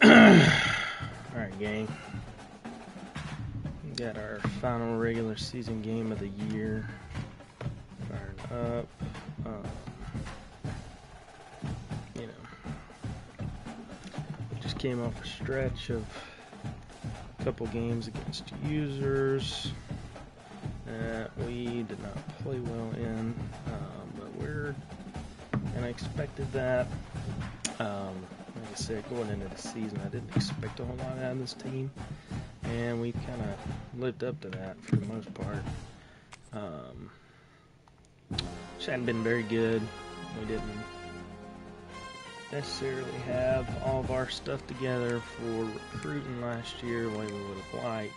Alright, gang. We got our final regular season game of the year. Fired up. We just came off a stretch of a couple games against users that we did not play well in, and I expected that. Like I said, going into the season, I didn't expect a whole lot out of this team, and we've kind of lived up to that for the most part. Just hadn't been very good. We didn't necessarily have all of our stuff together for recruiting last year the way we would have liked,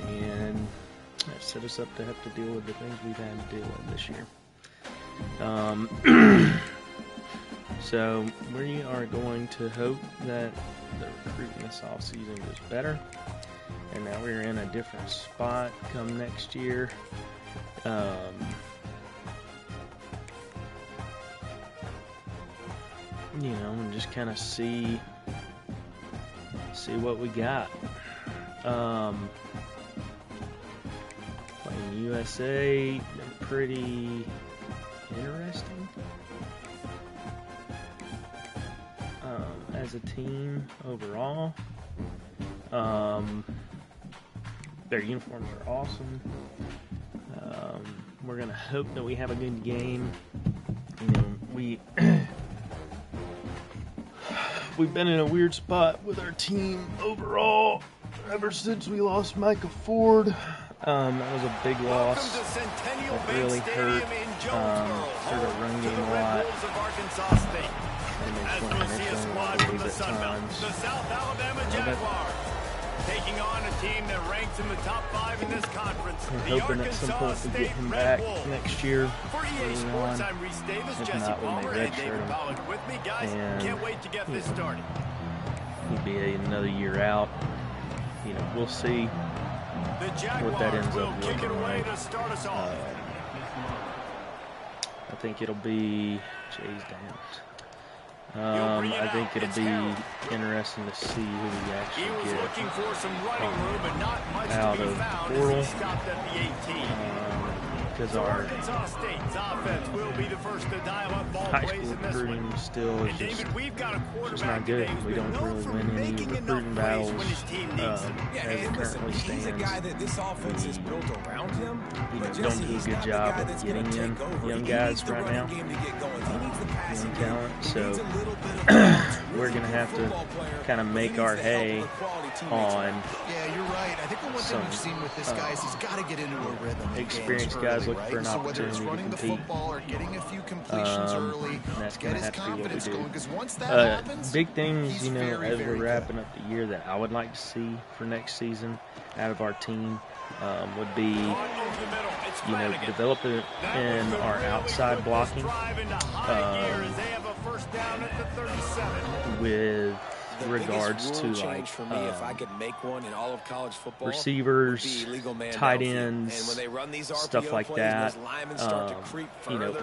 and that set us up to have to deal with the things we've had to deal with this year. So we are going to hope that the recruiting this offseason goes better, and that we're in a different spot come next year. And just kind of see what we got. Playing USA, been pretty interesting. As a team overall. Their uniforms are awesome. We're gonna hope that we have a good game. We've been in a weird spot with our team overall ever since we lost Micah Ford. That was a big loss. That really hurt. Hurt our run game a lot. As Garcia squad from the Sun Belt, the South Alabama Jaguars, taking on a team that ranks in the top 5 in this conference. We're hoping at some point to get him back next year. For EA Sports, I'm Reese Davis, Jesse Palmer, and David Pollock with me. Guys, can't wait to get this started. He'd be another year out. We'll see what that ends up looking like. I think it'll be Jay's down. I think it'll be interesting to see who we actually get out of the portal, because our high school recruiting still is just not good. We don't really win any recruiting battles as it currently stands. We don't do a good job of getting in young guys right now. young talent. So we're going to have to kind of make our hay on some experienced guys looking for an opportunity to compete. That's going to have to be what we do. Big things, you know, as we're wrapping up the year that I would like to see for next season out of our team would be, you know, developing in our outside blocking with regards to like receivers, tight ends, stuff like that. You know,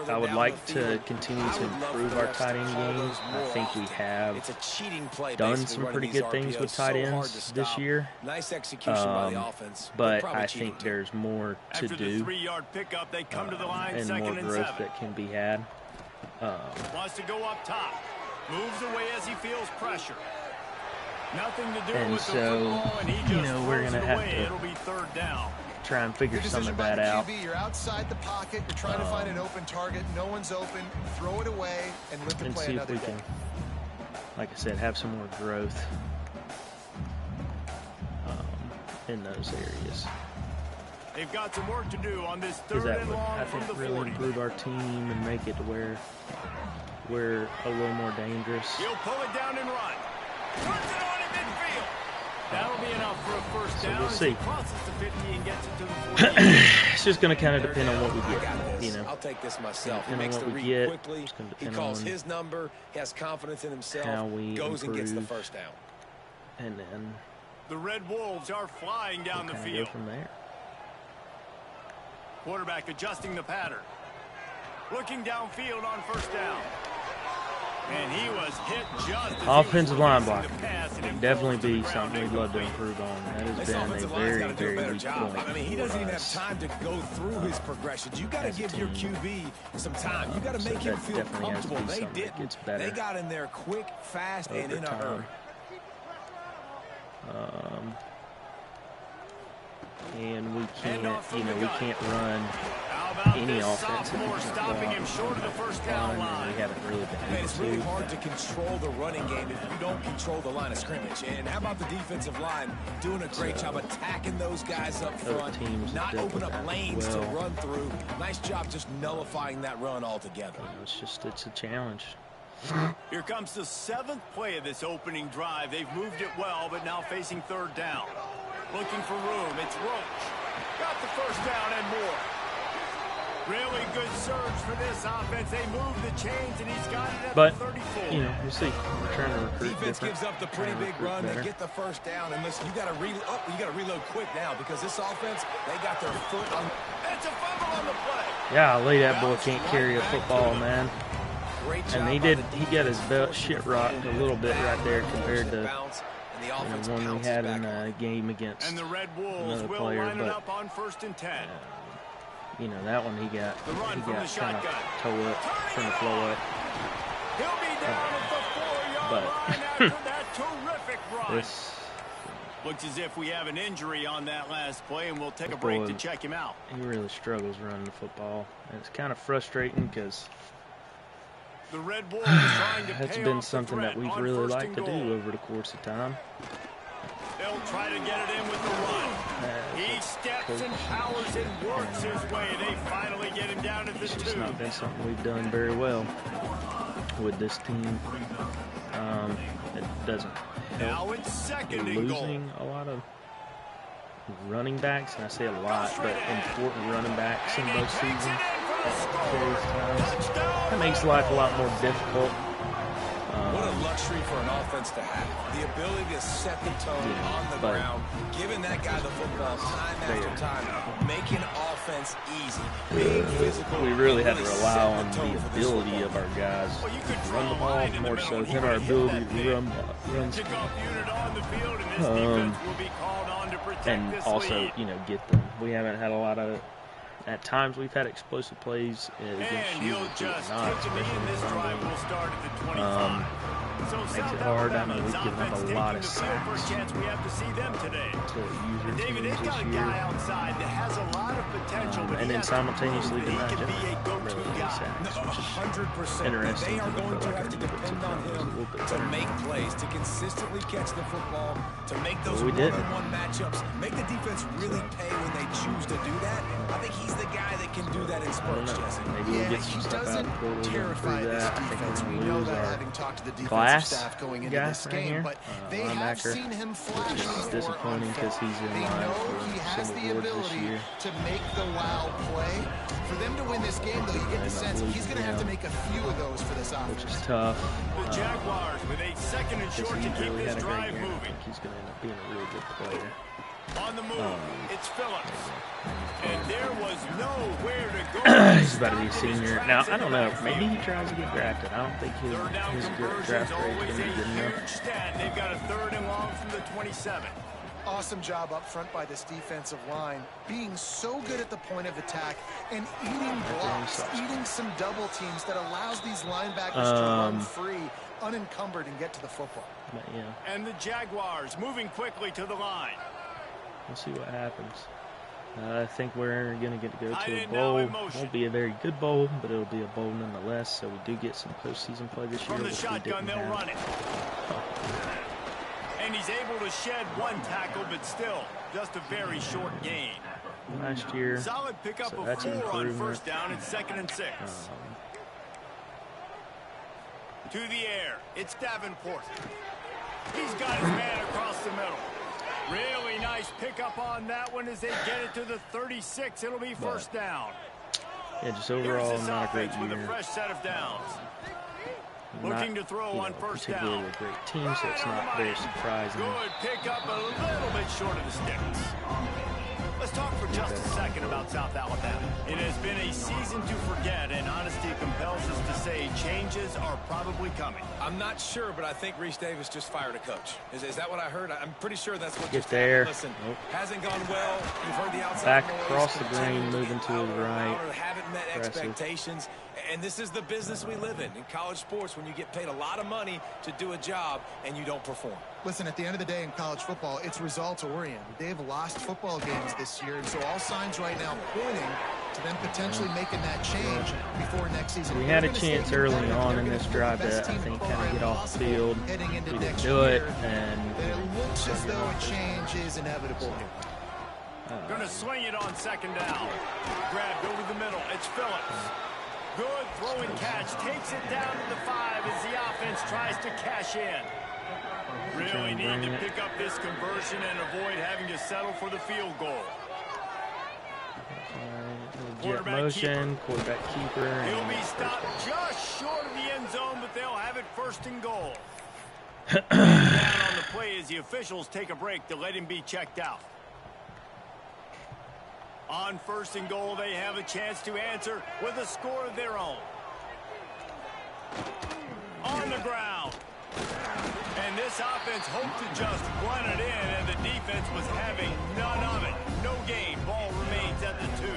I would like to continue to improve our tight end game. I think we have done some pretty good things with tight ends this year, but I think there's more to do and more growth that can be had. Wants to go up top. Moves away as he feels pressure. Nothing to do and with so, the football, and he you know, we're going to have to It'll be third down. Try and figure some of that out. You're outside the pocket. You're trying to find an open target. No one's open. Throw it away and live to play see another if we day. can, like I said, have some more growth in those areas. They've got some work to do on this third That and would, long I from think, the really 40. improve our team and make it to where we're a little more dangerous. He'll pull it down and run. Puts it on in midfield. That'll be enough for a first down. We'll see. Crosses the 50 and gets it to the 40. It's just going to kind of depend on what we get. You know, I'll take this myself. He depending makes on the what we read get, quickly. it's going to He depend calls on his number. He has confidence in himself. how we goes and gets the improve. first down. And then The Red Wolves are flying down the kind of field. go from there. Quarterback adjusting the pattern. Looking downfield on first down. And he was hit just as Offensive line blocking blocking would definitely be something we'd love to improve on. That has been a very, very weak point. I mean, he doesn't even have time to go through his progressions. You got to give your QB some time. You got to make him feel comfortable. They didn't. They got in there quick, fast, and in a hurry. And we can't, you know, we can't run any offense if we can't stopping him short of the first down line. We haven't really been able It's really hard to control the running game if you don't control the line of scrimmage. And how about the defensive line doing a great job attacking those guys up front, not open up lanes to run through. Nice job just nullifying that run altogether. It's a challenge. Here comes the 7th play of this opening drive. They've moved it well, but now facing third down. Looking for room. It's Roach. Got the first down and more. Really good surge for this offense. They move the chains, and he's got it at the 34. You know, we'll see. We're trying to recruit Defense gives up the pretty big run. They get the first down, and listen, you got to reload quick now because this offense, they got their foot on. It's a fumble on the play. Yeah, Lee, that boy can't carry a football, man. And he got his belt shit rocked a little bit right there compared to one we had in a game against another player, but up on 1st and 10. You know, that one he got kind of toe up from the flow up. He'll be down at the 4-yard line after that terrific run. Looks as if we have an injury on that last play, and we'll take a break to check him out. He really struggles running the football, and it's kind of frustrating because the Red Wolves trying to that's been something that we've really liked to do over the course of time. They'll try to get it in with the run. He steps and powers and works his way. They finally get him down at the 2. It's just not been something we've done very well with this team. It doesn't help. Now it's 2nd and losing goal. a lot of running backs, and I say a lot, but important running backs in both seasons at various times. That makes life a lot more difficult. What a luxury for an offense to have. The ability to set the tone on the ground, giving that guy the football time after time, making offense easy, being physical. We really had to rely on the ability of our guys to run the ball more so than our ability to run and also, you know, get them. We haven't had a lot of. At times, we've had explosive plays against you, not especially in the run game. Makes it hard. I know we've given up a lot of sacks to user teams this year. And then simultaneously denied really sacks, which is 100%. They are going to have to depend on him to make plays, to consistently catch the football, to make those one-on-one matchups, make the defense really pay when they choose to do that. I think he's the guy that can do that in spurts, Jesse. Maybe we'll get some stuff out of the portal to improve that. I think we're going to lose our class staff going into this game, but they have linebacker, seen him flash which is disappointing because he's in line for some awards this year. To make the wow play. For them to win this game, though, you get the sense he's going to have to make a few of those for this offense. Which is tough. The Jaguars with a second and short to keep this drive moving. I think he's going to end up being a really good player. On the move, it's Phillips. And there was nowhere to go. He's about to be a senior. Now, I don't know. Maybe he tries to get drafted. I don't think his draft rate is going to be good enough. They've got a 3rd and long from the 27. Awesome job up front by this defensive line, being so good at the point of attack and eating blocks, eating some double teams that allows these linebackers to run free, unencumbered, and get to the football. But, yeah. And the Jaguars moving quickly to the line. We'll see what happens. I think we're going to get to go to a bowl. It won't be a very good bowl, but it'll be a bowl nonetheless. So we do get some postseason play this year. From the shotgun, they'll run it. And he's able to shed one tackle, but still, just a very short gain. Last year, solid pickup of 4 on 1st down and 2nd and 6. To the air, it's Davenport. He's got his man across the middle. Really nice pickup on that one as they get it to the 36. It'll be 1st down. Yeah, just overall not a great year. With a fresh set of downs. Looking to throw on 1st down. Particularly a great team, so it's not very surprising. Good pickup, a little bit short of the sticks. Let's talk for just a second about South Alabama. It has been a season to forget, and honesty compels us to say changes are probably coming. I'm not sure, but I think Reese Davis just fired a coach. Is that what I heard? I'm pretty sure that's what just there. Listen, hasn't gone well. You've heard the outside back noise, across the green, moving to his right. Haven't met expectations. And this is the business we live in college sports, when you get paid a lot of money to do a job and you don't perform. Listen, at the end of the day in college football, it's results oriented. They've lost football games this year, and so all signs right now pointing to them potentially making that change before next season. We had a chance early on in this drive to, I think, kind of get off the field. We didn't do it, and it looks as though a change is inevitable here. Going to swing it on 2nd down. Grabbed over the middle. It's Phillips. Good throwing catch. Takes it down to the 5 as the offense tries to cash in. Really need to pick up this conversion and avoid having to settle for the field goal. Jet motion, quarterback keeper. He'll be stopped just short of the end zone, but they'll have it 1st and goal. Down on the play as the officials take a break to let him be checked out. On 1st and goal, they have a chance to answer with a score of their own. On the ground. And this offense hoped to just run it in, and the defense was having none of it. No gain. Ball remains at the 2.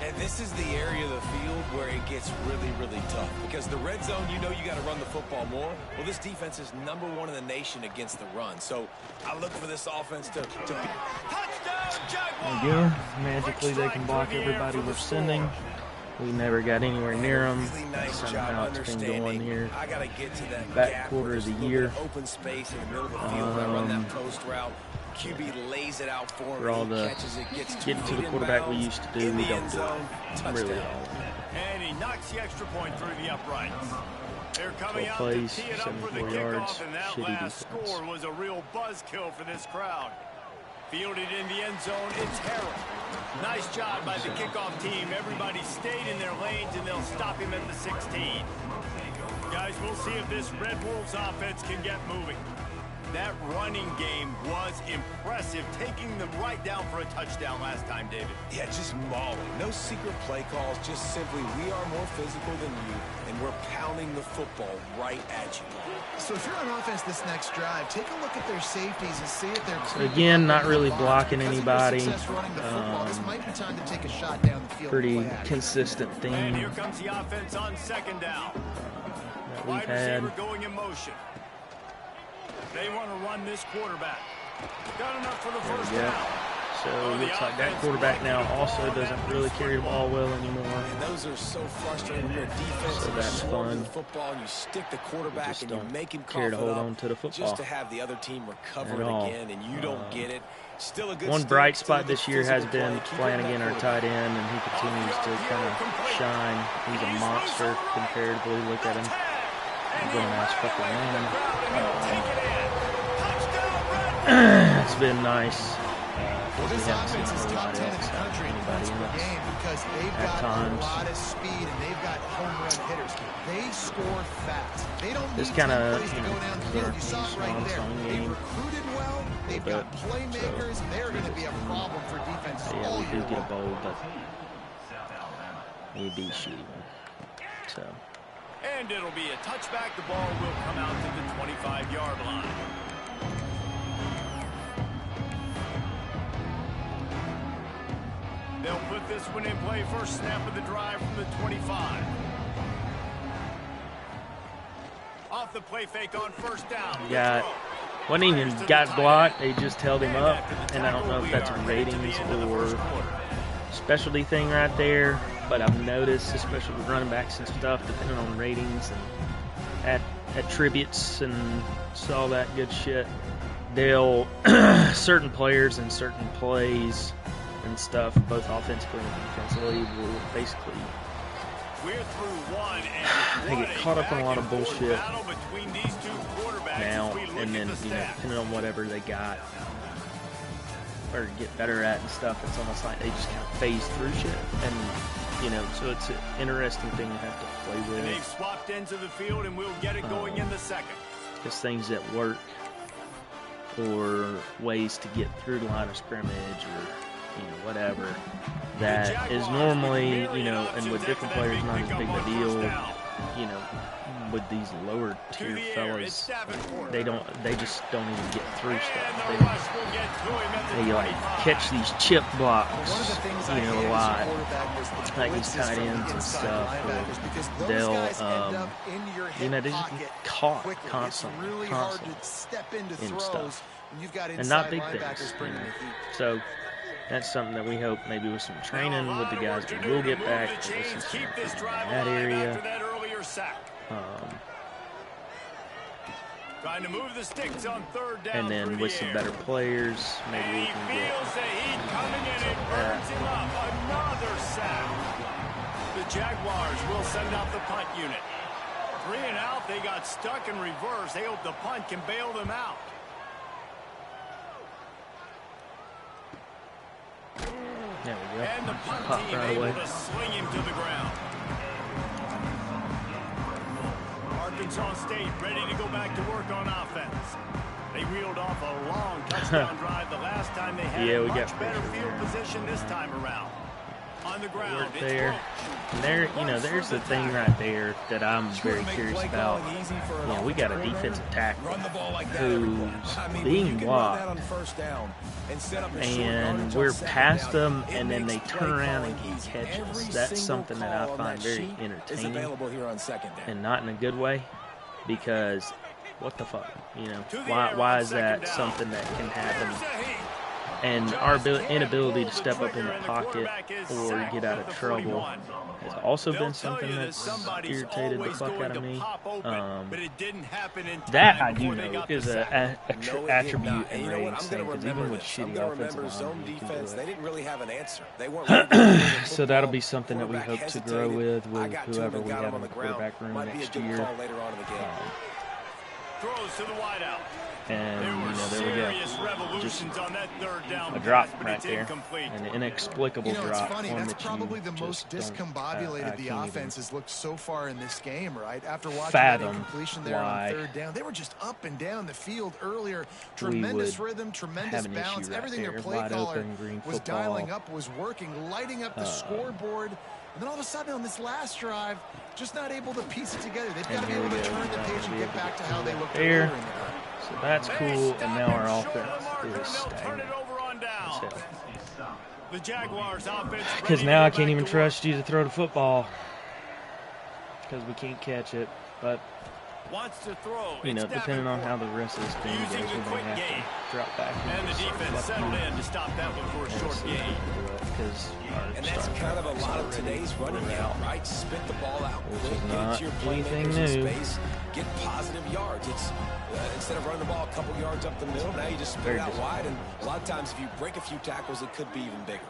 And this is the area of the field where it gets really, really tough. Because the red zone, you know you got to run the football more. Well, this defense is #1 in the nation against the run. So I look for this offense to be... Touchdown, Jaguars! Again, magically they can block everybody we're sending. We never got anywhere near them. Really nice Somehow job it's been going here. I got to get to that back quarter of the year. Open space in the middle of the field. I run that post route. QB lays it out for him. For all the catches it, gets getting to the quarterback we used to do, we don't do it. Really all. And he knocks the extra point through the uprights. They're coming out plays, to tee it up for the 74 yards, kickoff, and that shitty last defense. score was a real buzzkill for this crowd. Fielded in the end zone, it's Harrell. Nice job by the kickoff team. Everybody stayed in their lanes, and they'll stop him at the 16. Guys, we'll see if this Red Wolves offense can get moving. That running game was impressive, taking them right down for a touchdown last time, David. Yeah, just mauling. No secret play calls, just simply we are more physical than you, and we're pounding the football right at you. So if you're on offense this next drive, take a look at their safeties and see if they're... So again, not really blocking anybody. This might be time to take a shot down the field. Pretty consistent theme And here comes the offense on 2nd down. that we've Wide had. receiver going in motion. They want to run this quarterback. Got enough for the 1st down. So it looks like that quarterback now also doesn't really carry the ball well anymore. And those are so frustrating when you're a defense. So that's fun. Football and you stick the quarterback and you make him care to hold on to the football. Just to have the other team recover it again, and you don't get it. Still a good one bright spot this year has been Flanagan, our tight end, and he continues to kind of shine. He's a monster comparatively. Look at him. He's going to nice fucking run. It's been nice. This offense is top 10 in the country in points per game because they've got a lot of speed and they've got home run hitters. They score fast. They don't need to go down the field. You saw it right there. They recruited well. They've got playmakers. They're going to be a problem for defenses all year. We do get a bowl, but we beat shooting. So. And it'll be a touchback. The ball will come out to the 25-yard line. They'll put this one in play. First snap of the drive from the 25. Off the play fake on first down. Wasn't even got blocked. They just held him up. And I don't know if that's a ratings or specialty thing right there. But I've noticed, especially with running backs and stuff, depending on ratings and attributes and all that good shit, they'll certain players and certain plays and stuff, both offensively and defensively, will basically they get caught up in a lot of bullshit now, and then depending on whatever they got or get better at and stuff, it's almost like they just kind of phase through shit, and so it's an interesting thing to have to play with. And they've swapped into the field, and we'll get it going in the second. Just things that work, or ways to get through the line of scrimmage, or whatever, that is normally, and with different players not as big of a deal, with these lower tier fellas, they just don't even get through stuff. They like catch these chip blocks, a lot, like these tight ends and stuff, or they'll, they just get caught constantly in stuff, and not big things, So that's something that we hope maybe with some training with the guys that will get back in that area. Trying to move the sticks on third down, and then with some better players, maybe we can get coming in and burns him up. Another sack. The Jaguars will send out the punt unit. 3 and out. They got stuck in reverse. They hope the punt can bail them out. There we go. And the punt Pop team right able away. to swing him to the ground. Arkansas State ready to go back to work on offense. They reeled off a long touchdown drive the last time they had a much better field position this time around. On the ground, it's there. And there, there's the thing right there that I'm very curious about. We got a defensive tackle who's being blocked, and we're past them, and then they turn around and can catch us. That's something that I find very entertaining, and not in a good way, because what the fuck, why is that something that can happen? And our inability to step up in the pocket or get out of trouble has also been something that's irritated the fuck out of me. That I do know is an attribute and ratings thing, because even with shitty offensive line, you can do it. So that'll be something that we hope to grow with whoever we have in the quarterback room next year. Throws to the wideout. And, there we go. Just a drop right there. An inexplicable drop. It's funny. That's probably the most discombobulated the offense has looked so far in this game, right? After watching that incompletion there on third down, they were just up and down the field earlier. Tremendous rhythm, tremendous balance. Everything their play caller was dialing up was working, lighting up the scoreboard. And then all of a sudden on this last drive, just not able to piece it together. They've got to be able to turn the page and get back to how they looked earlier in the game. So that's cool, and now our offense is stagnant as hell. Because now I can't even trust you to throw the football because we can't catch it. But Wants to throw. You know, depending on how the rest of this game goes, we may have to drop back. And the defense settled in to stop that one for a short gain. And that's kind of a lot of today's running game, right? Spit the ball out, not get your playmakers in space, get positive yards. It's instead of running the ball a couple yards up the middle, now you just spit it out wide. And a lot of times, if you break a few tackles, it could be even bigger.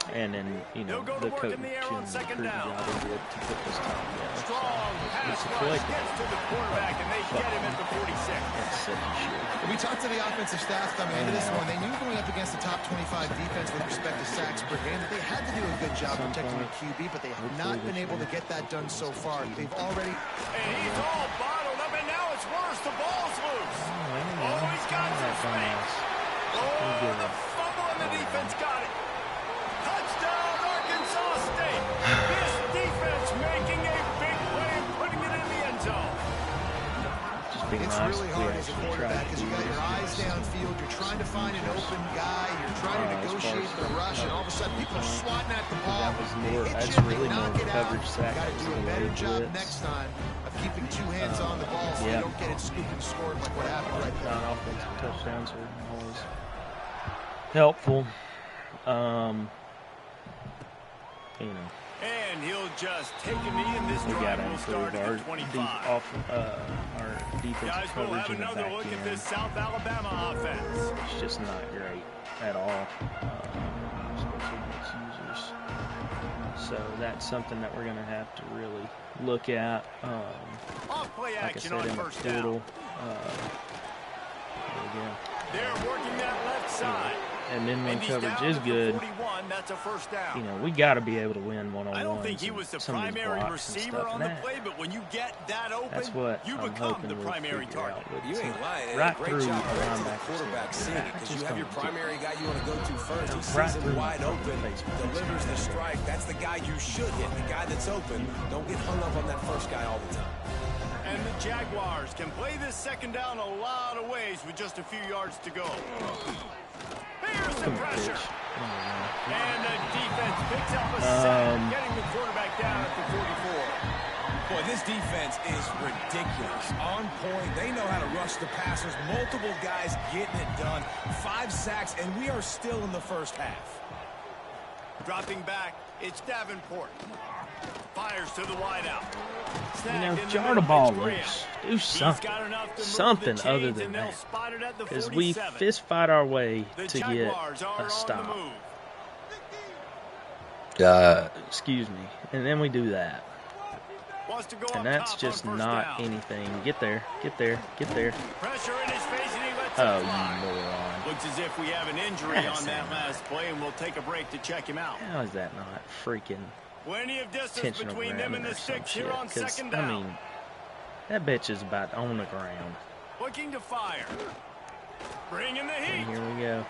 And then, you know, the coach and the crew job they did to put this time down. Strong pass rush gets to the quarterback, and they get him at the 46. That's such a shit. We talked to the offensive staff coming into this one. They knew going up against the top 25 defense with respect to sacks per game that they had to do a good job protecting the QB, but they have not been able to get that done so far. They've already... And he's all bottled up, and now it's worse. The ball's loose. Oh, he's got some space. Oh, the fumble, and the defense got it. Touchdown, Arkansas State. This defense making a big play and putting it in the end zone. It's really hard as a quarterback because you got your eyes downfield. You're trying to find an open guy. You're trying to negotiate the rush, and all of a sudden people are swatting at the ball. That's really more coverage sack. Got to do a better job next time of keeping two hands on the ball so you don't get it scooped and scored like what happened right there. Non-offensive touchdowns are always helpful. You know. And he'll just take a knee in this drive. We'll start at the 25. Our defensive Guys, we'll coverage have in the another back look end. at this South Alabama offense. It's just not great at all, especially against users. So that's something that we're going to have to really look at. Off-play Like I action said, on in the first down. portal. There we go. They're working that left side. And then when And he's coverage down is at the good, 41. That's a first down. you know, we got to be able to win one-on-ones. I don't think he was the primary receiver on the play, but when you get that open, that's what you I'm become hoping the we'll primary figure target. out. You ain't lying. Right Great through job the right to the linebacker quarterback seeing it, because you have your primary guy you want to go to first. He right sees him wide open, delivers the strike. That's the guy you should hit, the guy that's open. Don't get hung up on that first guy all the time. And the Jaguars can play this second down a lot of ways with just a few yards to go. Here's the pressure. And the defense picks up a sack, getting the quarterback down at the 44. Boy, this defense is ridiculous. On point. They know how to rush the passers. Multiple guys getting it done. 5 sacks, and we are still in the first half. Dropping back, it's Davenport. Fires to the wideout. You know, jar the ball loose. Do something. Something other than that. Because we fist fight our way to get a stop. Excuse me. And then we do that. And that's just not anything. Get there. Get there. Get there. Pressure in his face, and he lets Oh, it fly. you moron. Looks as if we have an injury on that last play, and we'll take a break to check him out. How is that not freaking Plenty of distance intentional between them and grabbing the or some sticks shit? here on Because, second I down. mean, that bitch is about on the ground. Looking to fire. Bringing the heat. And here we go.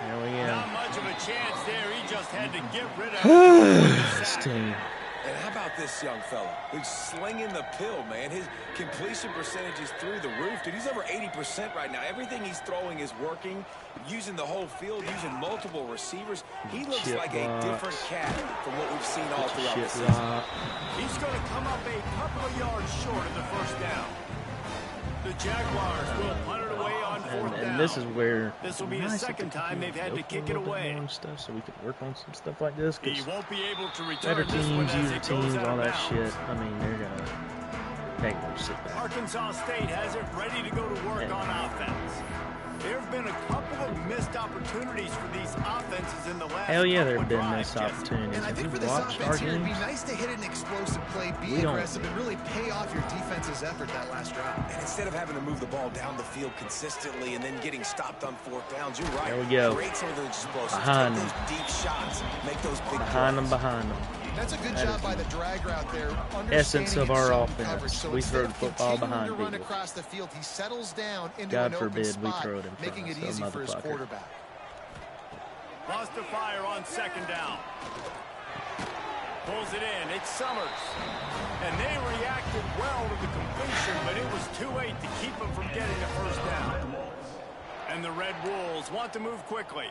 Here we go. Not much of a chance there. He just had to get rid of This team. And how about this young fella? He's slinging the pill, man. His completion percentage is through the roof. Dude, he's over 80% right now. Everything he's throwing is working, using the whole field, using multiple receivers. He looks like a different cat from what we've seen all throughout the season. He's going to come up a couple of yards short of the first down. The Jaguars will punt it away on fourth down. And this is where this will be the second time they've had to kick it away. Stuff so we can work on some stuff like this. He won't be able to return better this one teams, as user it goes teams, out all of that bounds. shit. I mean, they won't sit back. Arkansas State has it ready to go to work on offense. There have been a couple of missed opportunities for these offenses in the last Hell yeah, there couple have of been drives, missed opportunities. And I Have think you for this watched our offense here, it'd be games? nice to hit an explosive play, be aggressive, and really pay off your defense's effort that last drive. And instead of having to move the ball down the field consistently and then getting stopped on fourth downs, you're right. There we go. Create some of those explosives. Behind Take those deep shots. Make those big Behind them, plays. behind them. That's a good job by the drag route there. Essence of our offense. Coverage. So We throw the football behind to run people. across the field, he settles down into God an open forbid we spot, throw it in front making of it some easy for his motherfucker. quarterback. Lost the fire on second down. Pulls it in. It's Summers. And they reacted well to the completion, but it was too late to keep them from getting the first down. And the Red Wolves want to move quickly.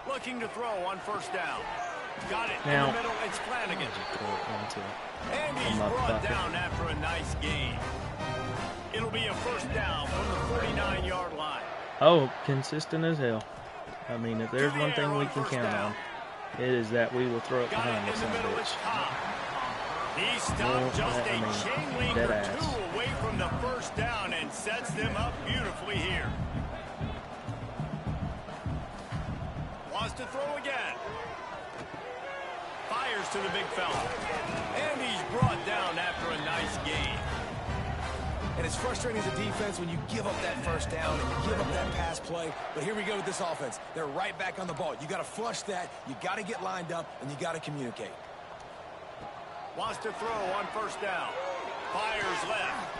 Looking to throw on first down. Got it Now, in the middle. It's It's Flanagan. And he's brought down after a nice gain. It'll be a first down from the 49-yard line. Oh, consistent as hell. I mean, if there's one thing we can count on, it is that we will throw it behind the sandwich. He stopped just a chain link or two away from the first down and sets them up beautifully here. Wants to throw again. Fires to the big fella. And he's brought down after a nice gain. And it's frustrating as a defense when you give up that first down and you give up that pass play. But here we go with this offense. They're right back on the ball. You got to flush that. You got to get lined up, and you got to communicate. Wants to throw on first down. Fires left.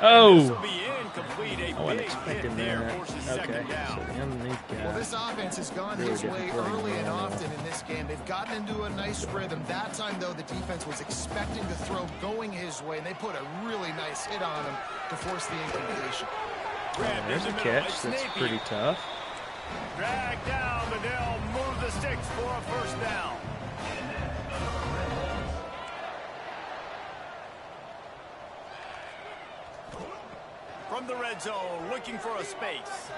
Oh! This will be incomplete. A big hit there forces second down. Well, this offense has gone his way early and often in this game. They've gotten into a nice rhythm. That time, though, the defense was expecting to throw going his way, and they put a really nice hit on him to force the incompletion. There's a catch that's pretty tough. Drag down, but they'll move the sticks for a first down. From the red zone, looking for a space.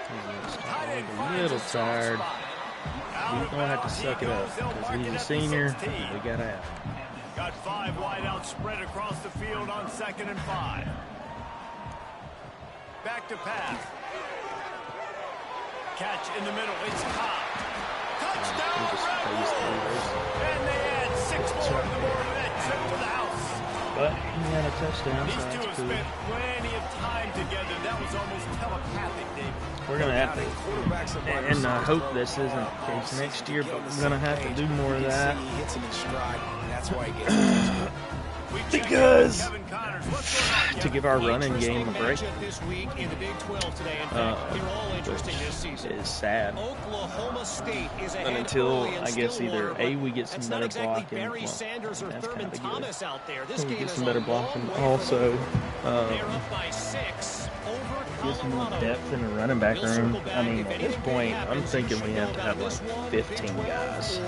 A little tired. He's going to have to suck it up because he's a senior. We got to have him. Got 5 wideouts spread across the field on 2nd and 5. Back to pass. Catch in the middle. It's caught. Touchdown, Rebels! And they add 6 more to the board with that trip to the house. But he had a touchdown, These so two that's have cool. spent plenty of time together. That was almost telepathic, Dave. We're going to have to, and I hope this isn't the case next year, but we're going to have to do more of that. Because to give our running game a break, which is sad. And until, I guess, either A, we get some better blocking, well, that's kind of good. We get some better blocking, also get some more depth in the running back room. I mean, at this point, I'm thinking we have to have like 15 guys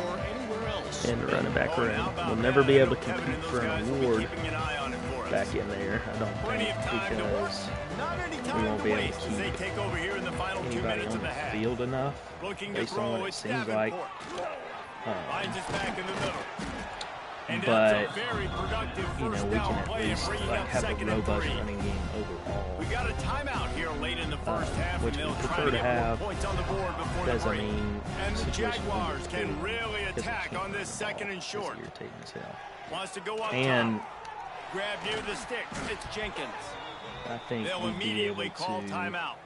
in the running back room. We'll never be able to compete for an award back in there, I don't think, because we won't be able to keep anybody on the field enough, based on what it seems like. But, you know, we can at least like have a robust running game overall, We got a timeout here late in the first half, which we prefer to have. Doesn't mean and the Jaguars can really attack on this 2nd and short. Irritating as hell. Wants to go up And top. Grab near the sticks. It's Jenkins. I think they'll immediately call timeout.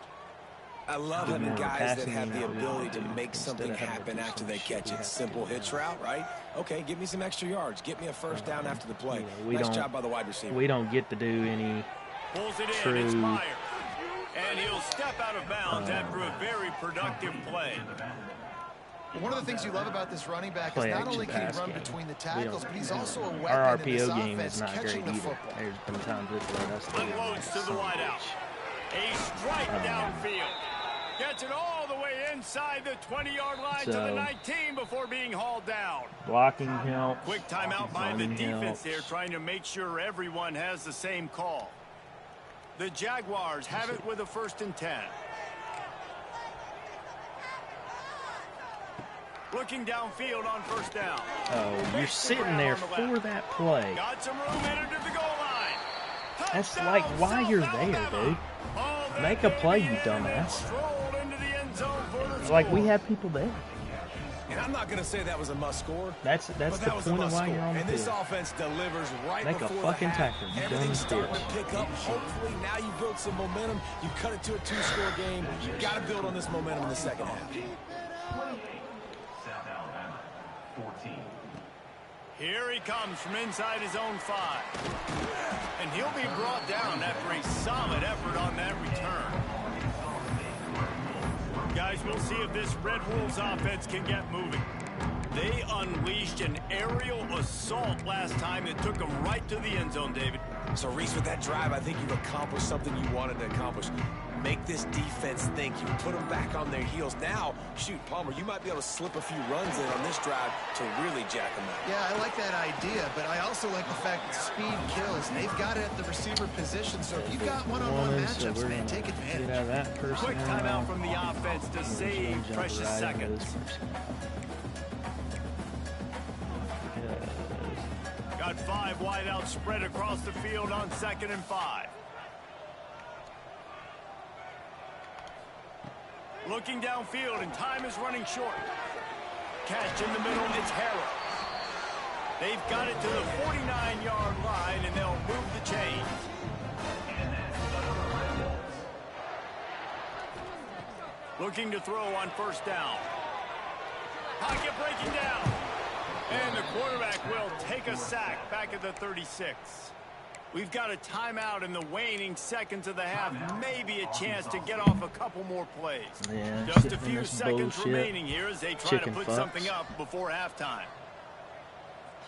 I love having guys that have the ability to make something happen after they catch it. Simple hitch route, right? Okay, give me some extra yards. Get me a first down after the play. Nice job by the wide receiver. We don't get to do any true. And he'll step out of bounds after a very productive play. One of the things you love about this running back is not only can he run between the tackles, but he's also a weapon our in this RPO game offense is not great catching the either. football. There's been times it's let us do Unloads to the wideout. A strike downfield. Gets it all the way inside the 20-yard line to the 19 before being hauled down. Blocking helps. Quick timeout by the defense there, trying to make sure everyone has the same call. The Jaguars have it with a 1st and 10. Looking downfield on first down. Oh, you're sitting there for that play. Got some room entered to the goal line. That's like why you're there, dude. Make a play, you dumbass. It's like we have people there. And I'm not going to say that was a must score. That's the point of why you're on the field. And this offense delivers right Make before a fucking the half. tackle. You Everything's dumb starting to bitch. pick up. Hopefully now you build some momentum. You cut it to a 2-score game. You got to build on this momentum in the second half. Here he comes from inside his own 5. And he'll be brought down after a solid effort on that return. Guys, we'll see if this Red Wolves offense can get moving. They unleashed an aerial assault last time that took them right to the end zone, David. So, Reese, with that drive, I think you've accomplished something you wanted to accomplish. Make this defense think. You put them back on their heels. Now, shoot, Palmer, you might be able to slip a few runs in on this drive to really jack them up. Yeah, I like that idea, but I also like the fact that speed kills. They've got it at the receiver position, so if you've got one-on-one matchups, man, take advantage. Get out of that person. Quick timeout from the offense to save precious seconds. Got 5 wide out spread across the field on 2nd and 5. Looking downfield, and time is running short. Catch in the middle, it's Harrell. They've got it to the 49-yard line, and they'll move the chains. Looking to throw on 1st down. Pocket breaking down. And the quarterback will take a sack back at the 36. We've got a timeout in the waning seconds of the half. Maybe a chance to get off a couple more plays. Yeah, just a few seconds remaining here as they try to put something up before halftime.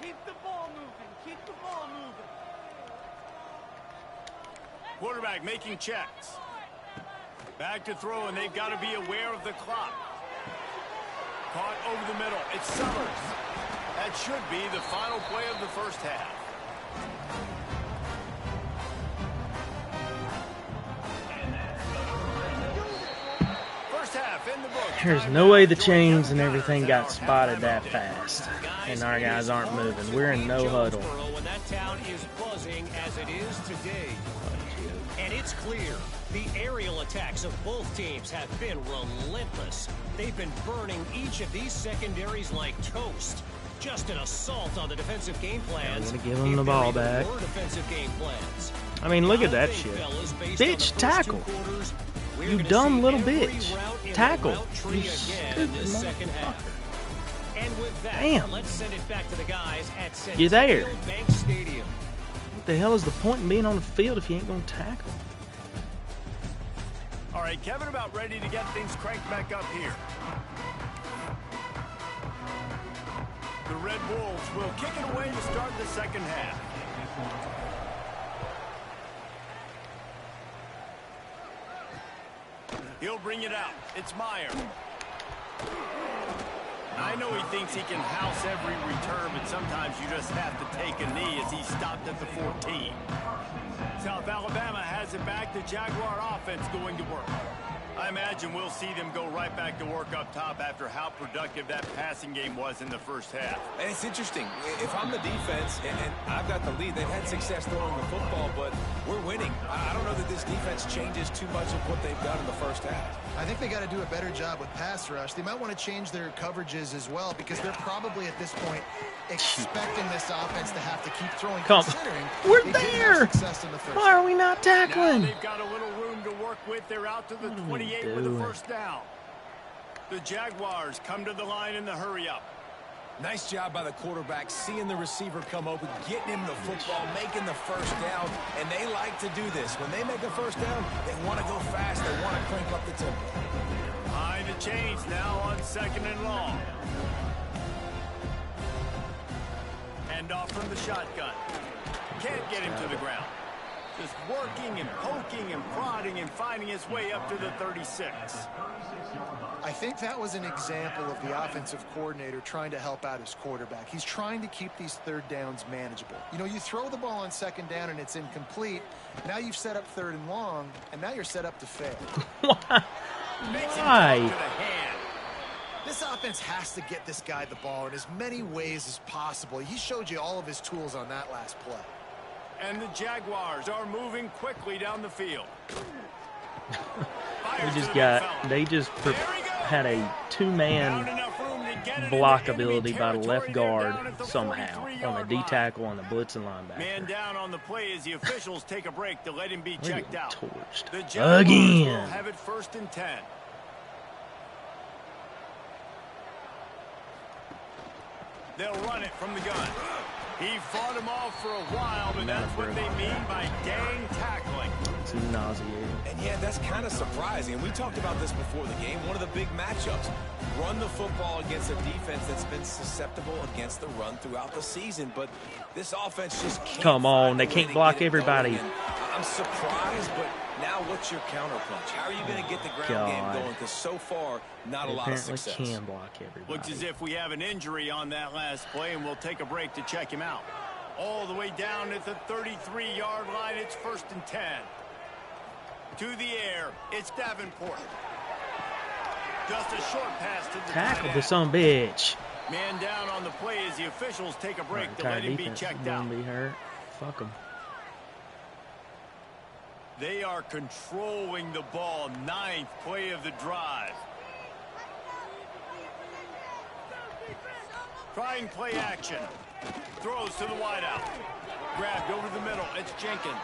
Keep the ball moving. Keep the ball moving. Quarterback making checks. Back to throw, and they've got to be aware of the clock. Caught over the middle. It's Summers. That should be the final play of the first half. First half in the book. There's no way the chains and everything got spotted that fast, and our guys aren't moving. We're in no huddle. When that town is buzzing as it is today. And it's clear, the aerial attacks of both teams have been relentless. They've been burning each of these secondaries like toast. Just an assault on the defensive game plans. I'm gonna give them the ball back. Defensive game plans. I mean, look at that shit. Bitch, tackle. You dumb little bitch. Tackle. You stupid motherfucker. And with that, damn. Let's send it back to the guys at You're there. Bank Stadium. What the hell is the point in being on the field if you ain't gonna tackle? All right, Kevin, about ready to get things cranked back up here. The Red Wolves will kick it away to start the second half. He'll bring it out. It's Meyer. I know he thinks he can house every return, but sometimes you just have to take a knee as he stopped at the 14. South Alabama has it back. The Jaguar offense going to work. I imagine we'll see them go right back to work up top after how productive that passing game was in the first half. And it's interesting. If I'm the defense and I've got the lead, they've had success throwing the football, but we're winning. I don't know that this defense changes too much of what they've done in the first half. I think they got to do a better job with pass rush. They might want to change their coverages as well because they're probably at this point expecting this offense to have to keep throwing. We're there. Why are we not tackling? Now they've got a little room to work with. They're out to the 28 with the first down. The Jaguars come to the line in the hurry up. Nice job by the quarterback, seeing the receiver come open, getting him the football, making the first down, and they like to do this. When they make a first down, they want to go fast. They want to crank up the tempo. Behind the chains now on 2nd and long. Hand off from the shotgun. Can't get him to the ground. Just working and poking and prodding and finding his way up to the 36. I think that was an example of the offensive coordinator trying to help out his quarterback. He's trying to keep these third downs manageable. You know, you throw the ball on 2nd down and it's incomplete. Now you've set up 3rd and long, and now you're set up to fail. Why? This offense has to get this guy the ball in as many ways as possible. He showed you all of his tools on that last play. And the Jaguars are moving quickly down the field. They just had a two-man blockability by the left guard somehow on the D tackle on the blitzing linebacker. Man down on the play as the officials take a break to let him be checked out. Torched the Jaguars again. will have it 1st and 10. They'll run it from the gun. He fought him off for a while, but that's what they mean by dang tackling. It's nauseating. And yeah, that's kind of surprising. We talked about this before the game. One of the big matchups. Run the football against a defense that's been susceptible against the run throughout the season. But this offense just can't. Come on, they can't block everybody. I'm surprised, but now what's your counterpunch? How are you going to get the ground game going? Because so far, not a lot of success. Apparently can block everybody. Looks as if we have an injury on that last play, and we'll take a break to check him out. All the way down at the 33-yard line, it's 1st and 10. To the air, it's Davenport. Just a short pass to the tackle the son of a bitch. Man down on the play as the officials take a break to let him be checked out. Be hurt. Fuck him. They are controlling the ball. 9th play of the drive. Trying play action. Throws to the wideout. Grabbed over the middle. It's Jenkins.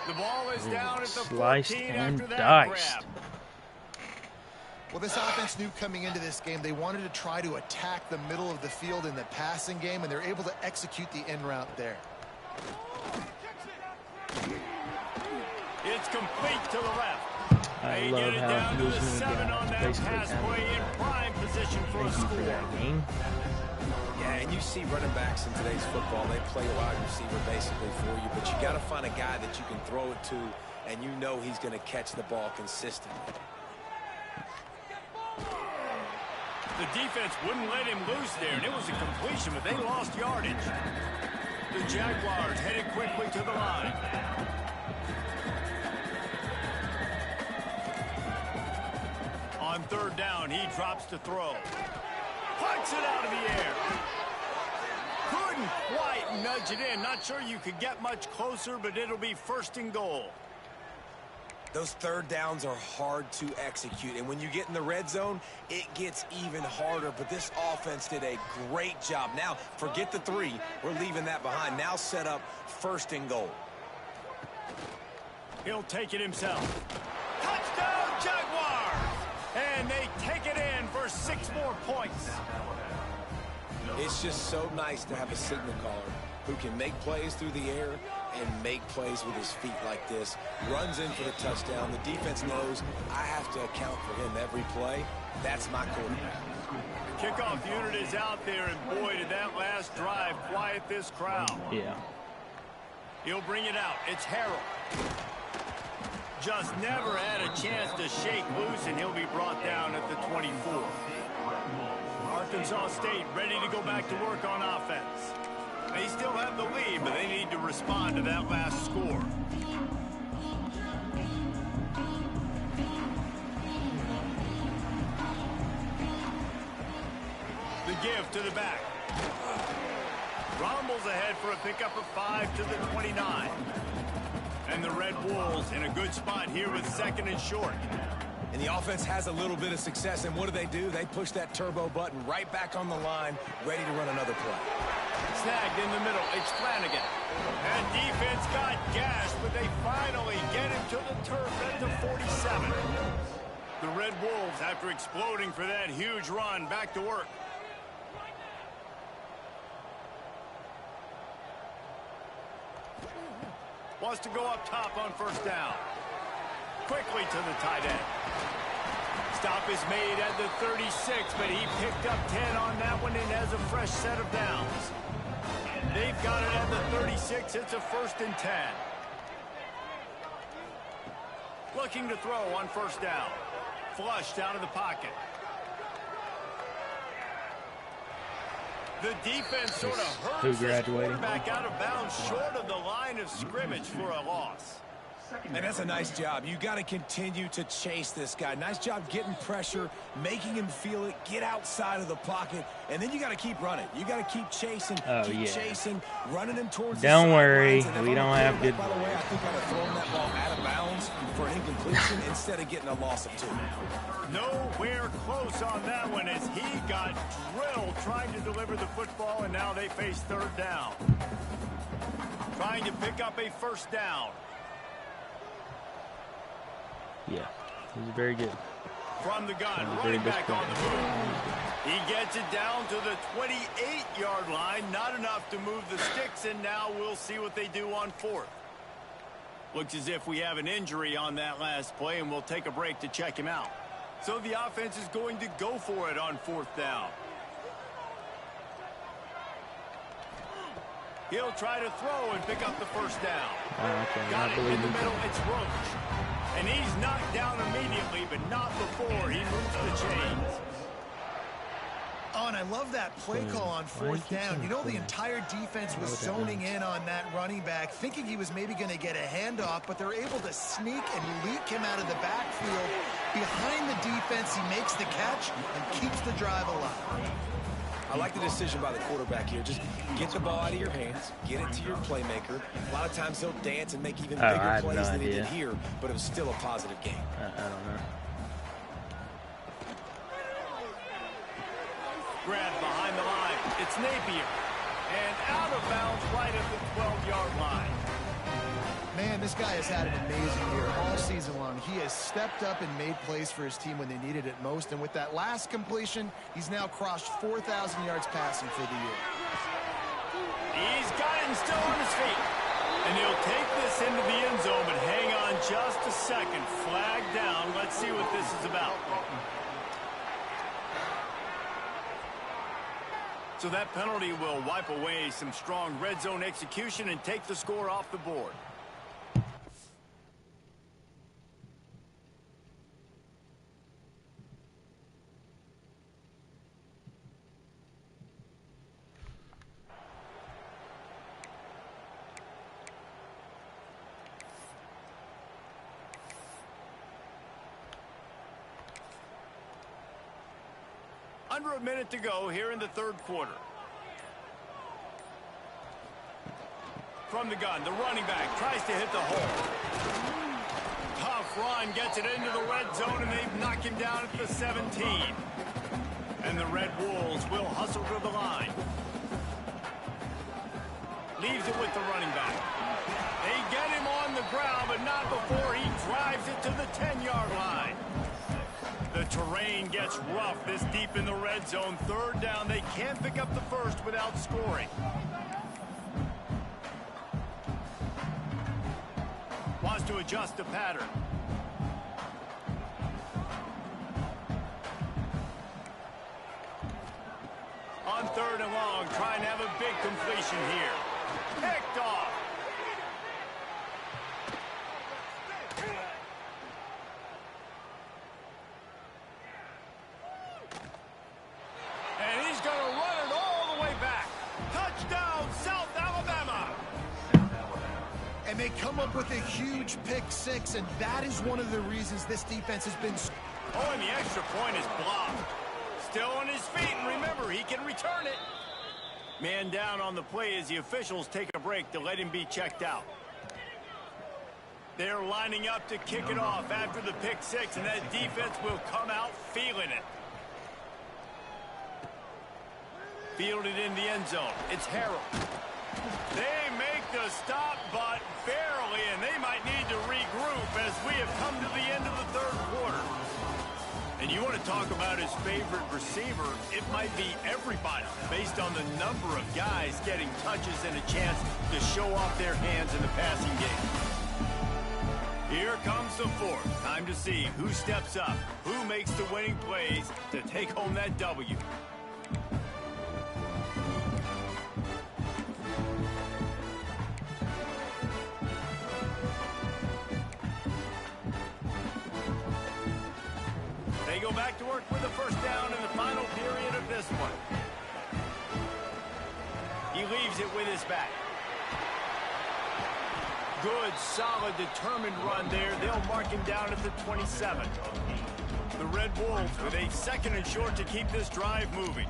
The ball is down at the 14 after that grab. Well, this offense knew coming into this game they wanted to try to attack the middle of the field in the passing game, and they're able to execute the in route there. It's complete to the left. I love how he was seven on that pass play in prime position for a score. Yeah, and you see running backs in today's football, they play a wide receiver basically for you, but you got to find a guy that you can throw it to, and you know he's going to catch the ball consistently. The defense wouldn't let him loose there, and it was a completion, but they lost yardage. The Jaguars headed quickly to the line. On 3rd down, he drops to throw. Puts it out of the air. Couldn't quite nudge it in. Not sure you could get much closer, but it'll be 1st and goal. Those 3rd downs are hard to execute, and when you get in the red zone, it gets even harder, but this offense did a great job. Now, forget the 3. We're leaving that behind. Now set up 1st and goal. He'll take it himself. Touchdown, Jaguars! And they take it in for 6 more points. It's just so nice to have a signal caller who can make plays through the air and make plays with his feet like this. Runs in for the touchdown. The defense knows I have to account for him every play. That's my quarterback. Kickoff unit is out there, and boy, did that last drive quiet this crowd. Yeah. He'll bring it out. It's Harrell. Just never had a chance to shake loose, and he'll be brought down at the 24. Arkansas State ready to go back to work on offense. They still have the lead, but they need to respond to that last score. The give to the back. Rumbles ahead for a pickup of 5 to the 29. And the Red Wolves in a good spot here with 2nd and short. And the offense has a little bit of success, and what do? They push that turbo button right back on the line, ready to run another play. Snagged in the middle, it's Flanagan. And defense got gashed, but they finally get him to the turf at the 47. The Red Wolves, after exploding for that huge run, back to work. Wants to go up top on 1st down. Quickly to the tight end. Stop is made at the 36, but he picked up 10 on that one and has a fresh set of downs. They've got it at the 36. It's a 1st and 10. Looking to throw on 1st down. Flushed out of the pocket. The defense sort of hurts this quarterback out of bounds short of the line of scrimmage for a loss. And that's a nice job. You got to continue to chase this guy. Nice job getting pressure, making him feel it, get outside of the pocket, and then you got to keep running. You got to keep chasing, chasing, running him towards the sidelines. Don't worry, we don't have good. By the way, I think I'd have thrown that ball out of bounds for an incompletion instead of getting a loss of 2. Nowhere close on that one as he got drilled trying to deliver the football, and now they face 3rd down. Trying to pick up a 1st down. Yeah, he was very good. From the gun, running back on the move. He gets it down to the 28-yard line. Not enough to move the sticks, and now we'll see what they do on fourth. Looks as if we have an injury on that last play, and we'll take a break to check him out. So the offense is going to go for it on fourth down. He'll try to throw and pick up the first down. Got it in the middle. It's Roach. And he's knocked down immediately, but not before he moves the chains. Oh, and I love that play call on fourth down. You know, the entire defense was zoning in on that running back, thinking he was maybe going to get a handoff, but they're able to sneak and leak him out of the backfield. Behind the defense, he makes the catch and keeps the drive alive. I like the decision by the quarterback here. Just get the ball out of your hands, get it to your playmaker. A lot of times he'll dance and make even bigger plays than he did here, but it was still a positive game. I don't know. Grab behind the line. It's Napier. And out of bounds right at the 12-yard line. Man, this guy has had an amazing year all season long. He has stepped up and made plays for his team when they needed it most. And with that last completion, he's now crossed 4,000 yards passing for the year. He's got it and still on his feet. And he'll take this into the end zone, but hang on just a second. Flag down. Let's see what this is about. So that penalty will wipe away some strong red zone execution and take the score off the board. Under a minute to go here in the third quarter. From the gun, the running back tries to hit the hole. Tough run, gets it into the red zone, and they've knocked him down at the 17. And the Red Wolves will hustle to the line. Leaves it with the running back. They get him on the ground, but not before he drives it to the 10-yard line. The terrain gets rough this deep in the red zone. Third down, they can't pick up the first without scoring. Wants to adjust the pattern. On third and long, trying to have a big completion here. Picked off. And he's going to run it all the way back. Touchdown, South Alabama. And they come up with a huge pick six, and that is one of the reasons this defense has been... Oh, and the extra point is blocked. Still on his feet, and remember, he can return it. Man down on the play as the officials take a break to let him be checked out. They're lining up to kick it off after the pick six, and that defense will come out feeling it. Fielded in the end zone. It's Harrell. They make the stop, but barely, and they might need to regroup as we have come to the end of the third quarter. And you want to talk about his favorite receiver, it might be everybody, based on the number of guys getting touches and a chance to show off their hands in the passing game. Here comes the fourth. Time to see who steps up, who makes the winning plays to take home that W. They go back to work with a first down in the final period of this one. He leaves it with his back. Good, solid, determined run there. They'll mark him down at the 27. The Red Wolves with a second and short to keep this drive moving.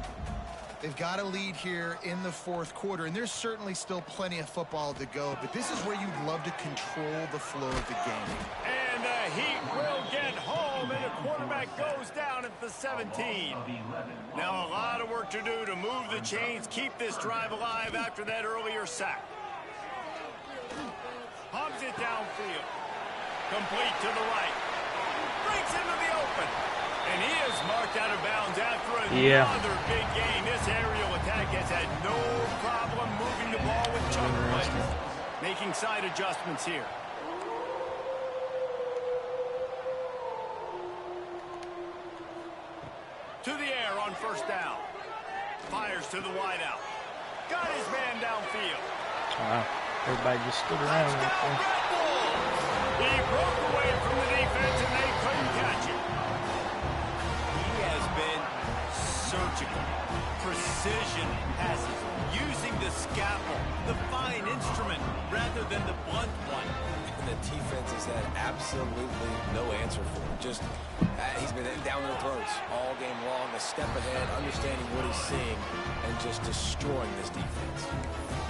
They've got a lead here in the fourth quarter, and there's certainly still plenty of football to go, but this is where you'd love to control the flow of the game. And the Heat will get home, and the quarterback goes down at the 17. Now a lot of work to do to move the chains, keep this drive alive after that earlier sack. Pumps it downfield. Complete to the right. Breaks into the open. And he is marked out of bounds after another big gain. This aerial attack has had no problem moving the ball with chunk plays. Making side adjustments here. To the air on first down. Fires to the wideout. Got his man downfield. Wow. Everybody just stood around right there. He broke away from the defense and they couldn't catch him. He has been surgical. Precision passes. Using the scalpel, the fine instrument, rather than the blunt one. And the defense has had absolutely no answer for him. Just, he's been down their throats all game long, a step ahead, understanding what he's seeing, and just destroying this defense.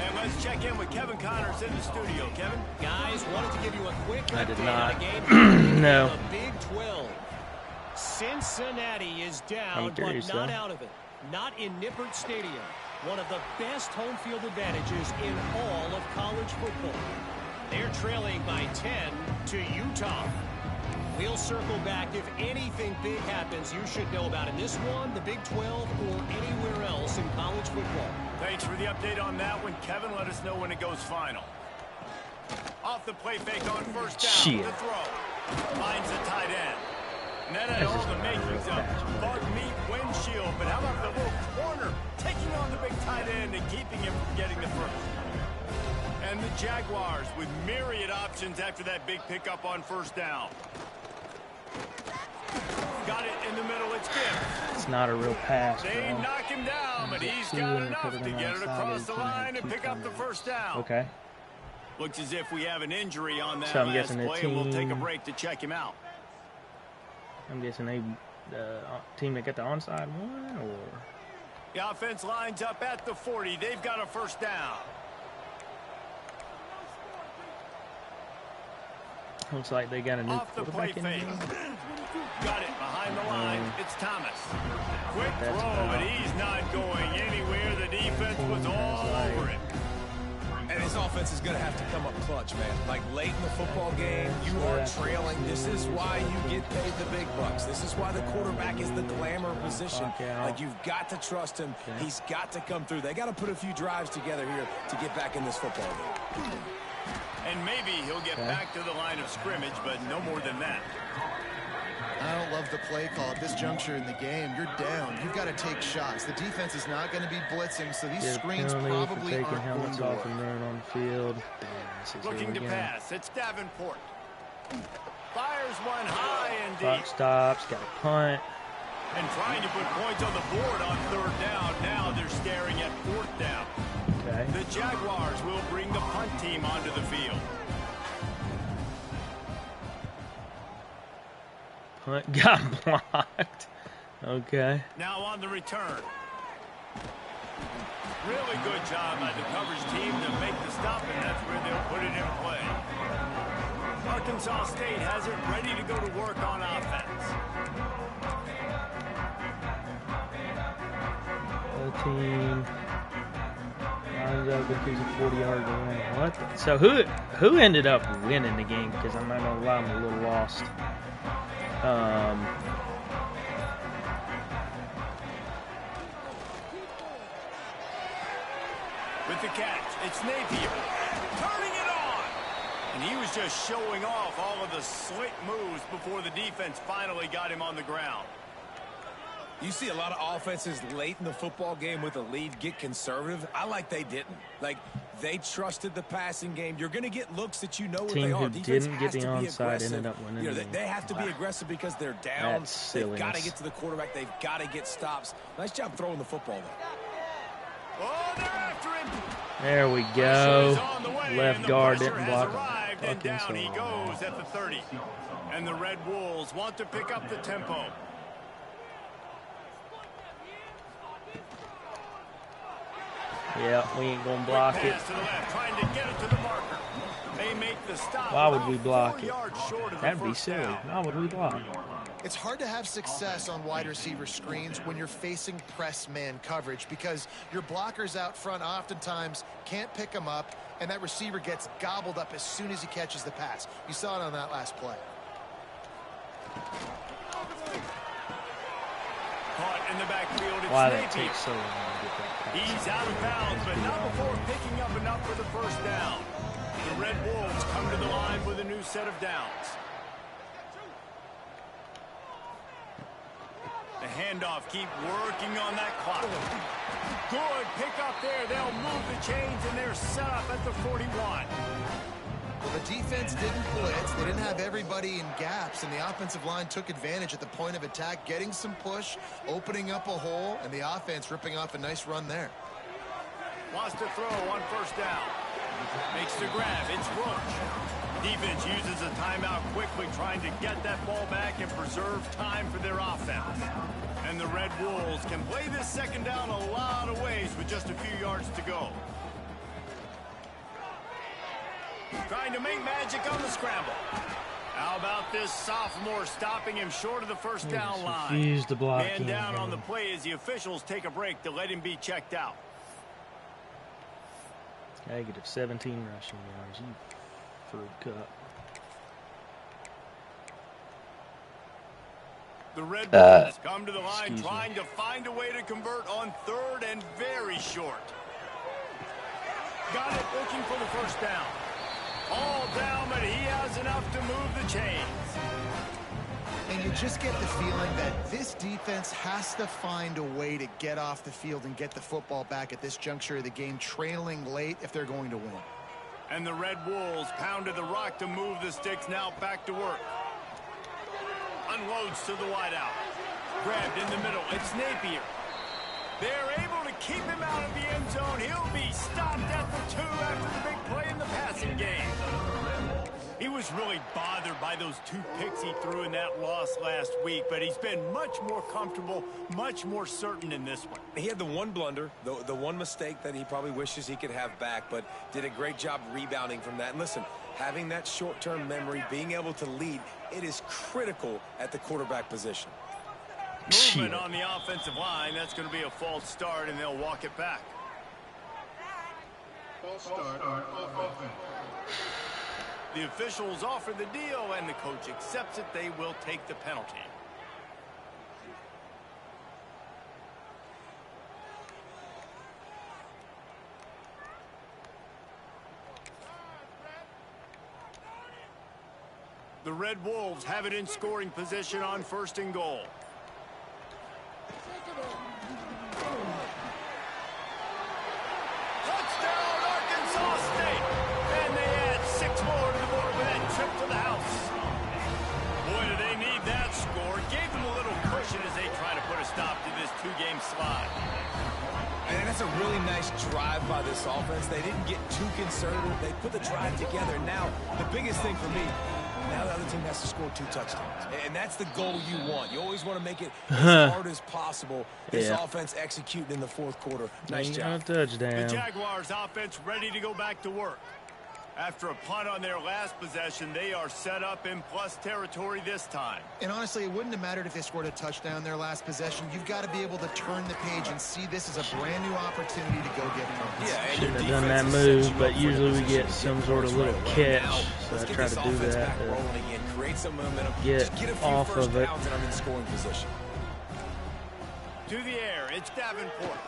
And let's check in with Kevin Connors in the studio. Kevin? Guys, wanted to give you a quick I did update not. on the game. No. The Big 12. Cincinnati is down, but not out of it. Not in Nippert Stadium. One of the best home field advantages in all of college football. They're trailing by 10 to Utah. We'll circle back. If anything big happens, you should know about in this one, the Big 12, or anywhere else in college football. Thanks for the update on that one, Kevin. Let us know when it goes final. Off the play fake on first down. The throw. Finds the tight end. And that had all the makings of bug meat windshield. But how about the little corner taking on the big tight end and keeping him from getting the first? And the Jaguars with myriad options after that big pickup on first down. Got it in the middle. It's Gibbs. It's not a real pass. They knock him down, but he's got enough to get it across the line and pick up the first down. Okay. Looks as if we have an injury on that So I'm last guessing the play, and we'll take a break to check him out. I'm guessing the team that got the onside one, or the offense lines up at the 40. They've got a first down. looks like they got a new quarterback in the game. Got it behind the line. It's Thomas. Quick throw, but he's not going anywhere. The defense was all over it. And his offense is going to have to come up clutch, man. Like late in the football game, you are trailing. This is why you get paid the big bucks. This is why the quarterback is the glamour position. Like, you've got to trust him. He's got to come through. They got to put a few drives together here to get back in this football game. And maybe he'll get back to the line of scrimmage, but no more than that. I don't love the play call at this juncture in the game. You're down. You've got to take shots. The defense is not going to be blitzing, so these screens probably aren't going to work. On the field. Looking to pass. It's Davenport. Fires one high and deep. Clock stops. Got a punt. And trying to put points on the board on third down. Now they're staring at fourth down. Okay. The Jaguars will bring the punt team onto the field. Punt got blocked. Okay. Now on the return. Really good job by the coverage team to make the stop, and that's where they'll put it in play. Arkansas State has it ready to go to work on offense. The team lines up with these 40-yard win. What? So who ended up winning the game? Because I'm not gonna lie, I'm a little lost. With the catch, it's Napier. Turning it on! And he was just showing off all of the slick moves before the defense finally got him on the ground. You see a lot of offenses late in the football game with a lead get conservative. I like they didn't. Like, they trusted the passing game. You're going to get looks that you know what they are. Defense didn't get the onside ended up winning. You know, they have to be aggressive because they're down. They've got to get to the quarterback. They've got to get stops. Nice job throwing the football, though. Oh, they're after him. There we go. Left guard didn't block him. And down he goes at the 30. And the Red Wolves want to pick up the tempo. Yeah, we ain't gonna block it. To the left, trying to get it to the marker. They make the stop. Why would we block it? That'd be silly. Why would we block? It's hard to have success on wide receiver screens when you're facing press man coverage because your blockers out front oftentimes can't pick them up, and that receiver gets gobbled up as soon as he catches the pass. You saw it on that last play. caught in the backfield. Why did it take so long to get that pass? He's out of bounds, but not before picking up enough for the first down. The Red Wolves come to the line with a new set of downs. The handoff, keep working on that clock. Good pick up there. They'll move the chains, and they're set up at the 41. Well, the defense didn't blitz. They didn't have everybody in gaps, and the offensive line took advantage at the point of attack, getting some push, opening up a hole, and the offense ripping off a nice run there. Wants to throw on first down. Makes the grab. It's Roach. Defense uses a timeout quickly, trying to get that ball back and preserve time for their offense. And the Red Wolves can play this second down a lot of ways with just a few yards to go. Trying to make magic on the scramble. How about this sophomore stopping him short of the first down line? Refused to block Man down on the play as the officials take a break to let him be checked out. Negative 17 rushing yards. You fruit cup. The Red Bulls come to the line trying to find a way to convert on third and very short. Got it, looking for the first down. All down, but he has enough to move the chains. And you just get the feeling that this defense has to find a way to get off the field and get the football back at this juncture of the game, trailing late if they're going to win. And the Red Wolves pounded the rock to move the sticks, now back to work. Unloads to the wideout. Grabbed in the middle. It's Napier. They're able to keep him out of the end zone. He'll be stopped at the 2 after the big play in the passing game. He was really bothered by those 2 picks he threw in that loss last week, but he's been much more comfortable, much more certain in this one. He had the one blunder, the one mistake that he probably wishes he could have back, but did a great job rebounding from that. And listen, having that short-term memory, being able to lead, it is critical at the quarterback position. Movement on the offensive line. That's going to be a false start, and they'll walk it back. False start on offense. The officials offer the deal, and the coach accepts it. They will take the penalty. The Red Wolves have it in scoring position on first and goal. Touchdown, Arkansas State! And they add 6 more to the board with that trip to the house. Boy, do they need that score. Gave them a little cushion as they try to put a stop to this 2-game slide. And that's a really nice drive by this offense. They didn't get too conservative. They put the drive together. Now, the biggest thing for me, now the other team has to score 2 touchdowns. And that's the goal you want. You always want to make it as hard as possible. This offense executing in the 4th quarter. Nice job. Touchdown. The Jaguars offense ready to go back to work. After a punt on their last possession, they are set up in plus territory this time. And honestly, it wouldn't have mattered if they scored a touchdown their last possession. You've got to be able to turn the page and see this as a brand new opportunity to go get points. Yeah, shouldn't have done that move, but usually we get some sort of little catch, so I try to do that to create some momentum. get off of it. And I'm in scoring position. To the air, it's Davenport.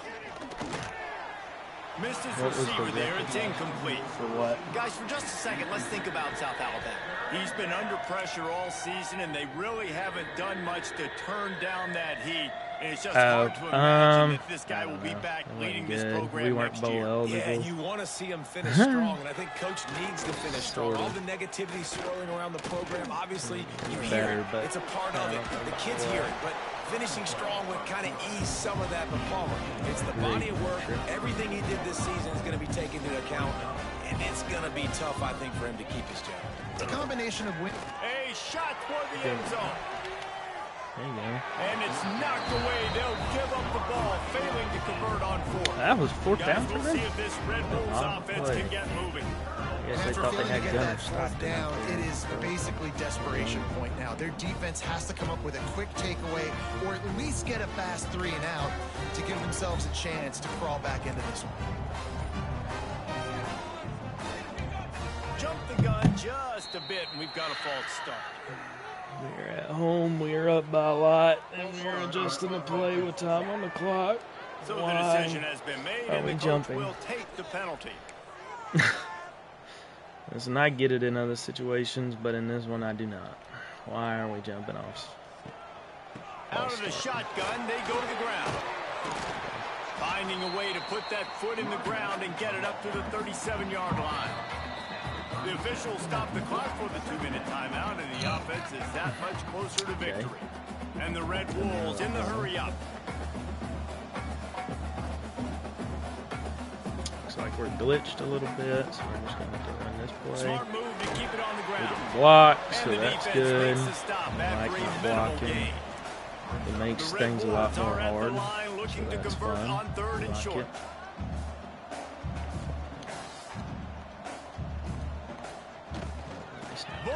Missed his What was the receiver there. It's record incomplete. For what? Guys, for just a second, let's think about South Alabama. He's been under pressure all season, and they really haven't done much to turn down that heat. And it's just hard to imagine that this guy will be back leading this program we weren't next bowl year. eligible. Yeah, you want to see him finish strong, and I think Coach needs to finish strong. All the negativity swirling around the program, obviously, you hear it. But it's a part of it. The kids hear it, but finishing strong would kind of ease some of that. But Palmer, it's the body of work. Everything he did this season is going to be taken into account, and it's going to be tough, I think, for him to keep his job. It's a combination of win. A shot for the end zone. There you go. And it's knocked away. They'll give up the ball, failing to convert on 4th. That was 4th Guys, down for we'll them? see if this Red Bulls offense can get moving. I guess they After thought they failing to had get gunners that 4th stopped down, it is basically desperation point now. Their defense has to come up with a quick takeaway or at least get a fast 3 and out to give themselves a chance to crawl back into this one. Jump the gun just a bit, and we've got a false start. We're at home. We're up by a lot, and we're adjusting the play with time on the clock. So Why the decision has been made, are and we the coach jumping? will take the penalty. Listen, I get it in other situations, but in this one I do not. Why are we jumping off? Out of the shotgun, they go to the ground. Finding a way to put that foot in the ground and get it up to the 37-yard line. The officials stop the clock for the 2-minute timeout, and the offense is that much closer to victory. And the Red Wolves in the hurry-up. Looks like we're glitched a little bit, so we're just going to run this play. Smart move to keep it on the ground. Block, so And the that's defense good. makes the stop I after like a not minimal blocking. gain. It makes The Red things a lot Wolves more are at the hard, line so looking to that's convert fun. on 3rd and Like short. it.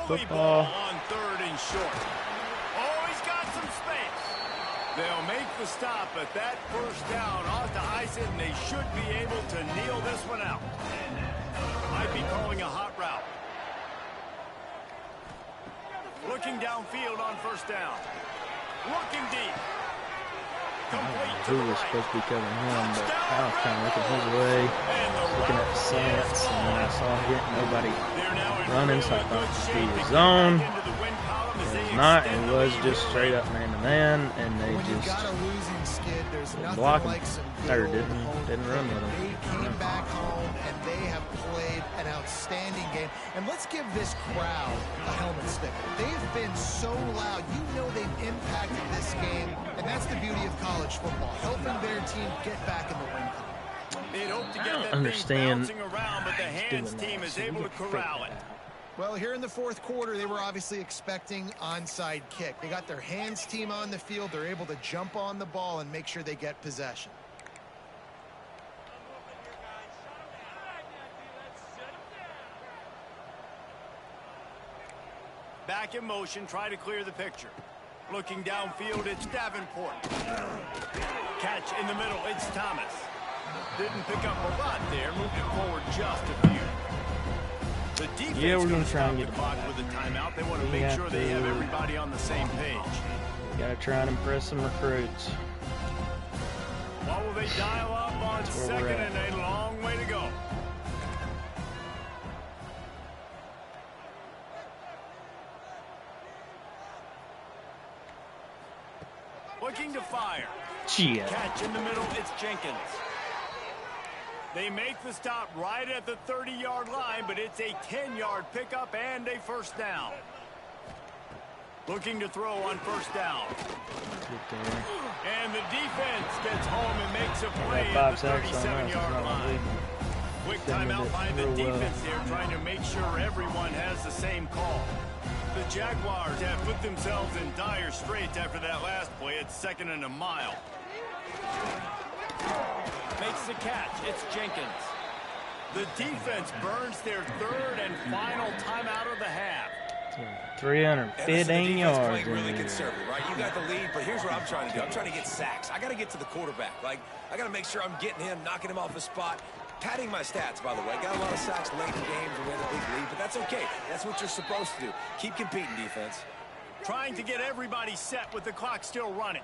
Bully ball on 3rd and short. Oh, he's got some space. They'll make the stop, but that first down ought to ice it, and they should be able to kneel this one out. Might be calling a hot route. Looking downfield on 1st down. Looking deep. Complete to Who the was right. supposed to be covering him, but I was kind of looking his way, looking at the slants, and then I saw him hit nobody running, so I thought he was zone. It was not, it was just straight up man-to-man, and they When you've just got a losing skid, there's nothing block him. like some Or good didn't run with him. They came back home, and they have played an outstanding game. And let's give this crowd a helmet sticker. They've been so loud. You know they've impacted this game, and that's the beauty of college football, helping their team get back in the win column. They'd hope to I get don't that understand thing bouncing around, but the hands doing team that, is so we able to get to corral it. figure that out. Well, here in the 4th quarter, they were obviously expecting onside kick. They got their hands team on the field. They're able to jump on the ball and make sure they get possession. Back in motion, try to clear the picture. Looking downfield, it's Davenport. Catch in the middle, it's Thomas. Didn't pick up a lot there, moved it forward just a few. The defense Yeah, we're gonna try stop and the get clock with a timeout. They want to We make have sure they to- have everybody on the same page. Gotta try and impress some recruits. What will they dial up on That's where 2nd we're at. and a long way to go? Looking to fire. Shit. Catch in the middle, it's Jenkins. They make the stop right at the 30-yard line, but it's a 10-yard pickup and a 1st down. Looking to throw on 1st down. And the defense gets home and makes a play at the 37-yard line. Quick timeout by the defense there, trying to make sure everyone has the same call. The Jaguars have put themselves in dire straits after that last play. It's 2nd and a mile. Makes the catch. It's Jenkins. The defense burns their 3rd and final timeout of the half. 315 yards. Playing really conservative, right? You got the lead, but here's what I'm trying to do. I'm trying to get sacks. I got to get to the quarterback. Like, I got to make sure I'm getting him, knocking him off his spot. Padding my stats, by the way. Got a lot of sacks late in games and we had a big lead, but that's okay. That's what you're supposed to do. Keep competing, defense. Trying to get everybody set with the clock still running.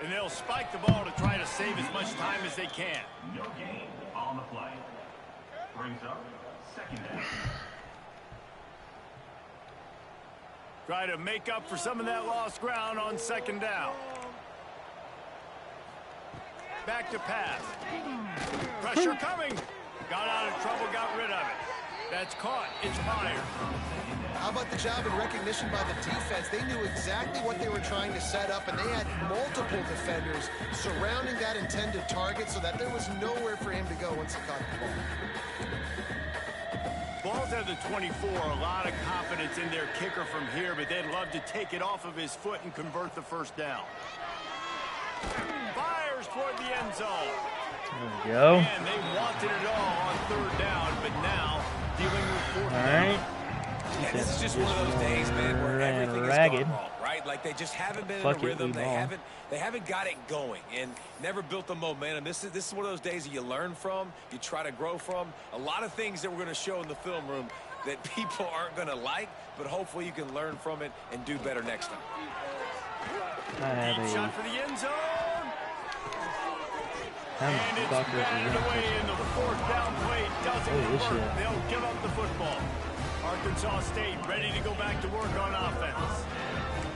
And they'll spike the ball to try to save as much time as they can. No gain on the play. Brings up 2nd down. Try to make up for some of that lost ground on 2nd down. Back to pass. Pressure coming. Got out of trouble, got rid of it. That's caught. It's fired. How about the job and recognition by the defense? They knew exactly what they were trying to set up, and they had multiple defenders surrounding that intended target so that there was nowhere for him to go once he caught the ball. Ball's at the 24. A lot of confidence in their kicker from here, but they'd love to take it off of his foot and convert the 1st down. Fires toward the end zone. There we go. And they wanted it all on 3rd down, but now dealing with 4th All down. right. And this is just one of those days, man, where everything has gone wrong, right? Like they just haven't been in a rhythm. They haven't got it going and never built the momentum. This is one of those days that you learn from, you try to grow from. A lot of things that we're going to show in the film room that people aren't going to like, but hopefully you can learn from it and do better next time. Deep shot for the end zone. And it's batted away into the fourth down play. Doesn't work. They'll give up the football. Arkansas State ready to go back to work on offense.